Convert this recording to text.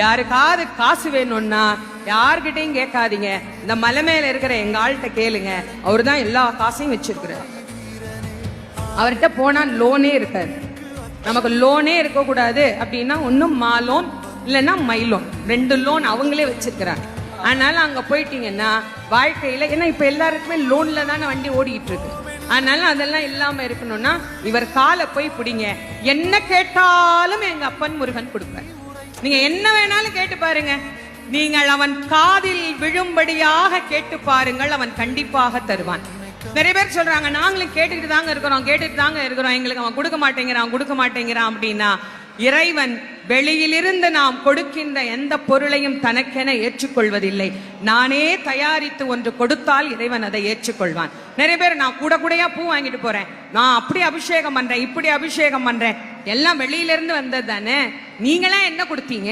யாருக்காவது காசு வேணும்னா யார்கிட்டையும் கேட்காதீங்க, இந்த மலை மேல இருக்கிற எங்க ஆள்கிட்ட கேளுங்க. அவரு தான் எல்லா காசையும் வச்சிருக்கிறார். அவர்கிட்ட போனா லோனே இருக்காது. நமக்கு லோனே இருக்க கூடாது அப்படின்னா ஒன்னும் மா லோன் இல்லைன்னா மை லோன், 2 லோன் அவங்களே வச்சிருக்கிறாங்க. அதனால அங்க போயிட்டீங்கன்னா வாழ்க்கையில, ஏன்னா இப்ப எல்லாருக்குமே லோன்ல தானே வண்டி ஓடிட்டு இருக்கு. அதனால அதெல்லாம் இல்லாம இருக்கணும்னா இவர் காலை போய் பிடிங்க. என்ன கேட்டாலும் எங்க அப்பன் முருகன் கொடுப்பார். நீங்க என்ன வேணாலும் கேட்டு பாருங்க. நீங்கள் அவன் காதில் விழும்படியாக கேட்டு பாருங்கள், அவன் கண்டிப்பாக தருவான். நிறைய பேர் சொல்றாங்க, நாங்களும் கேட்டுக்கிட்டு தாங்க இருக்கிறோம், எங்களுக்கு அவன் கொடுக்க மாட்டேங்கிறான் அப்படின்னா, இறைவன் வெளியிலிருந்து நாம் கொடுக்கின்ற எந்த பொருளையும் தனக்கென ஏற்றுக்கொள்வதில்லை. நானே தயாரித்து ஒன்று கொடுத்தால் இறைவன் அதை ஏற்றுக்கொள்வான். நிறைய பேர் நான் கூடையா பூ வாங்கிட்டு போறேன், நான் அப்படி அபிஷேகம் பண்றேன், இப்படி அபிஷேகம் பண்றேன், எல்லாம் வெளியிலிருந்து வந்தது தானே, நீங்களா என்ன கொடுத்தீங்க?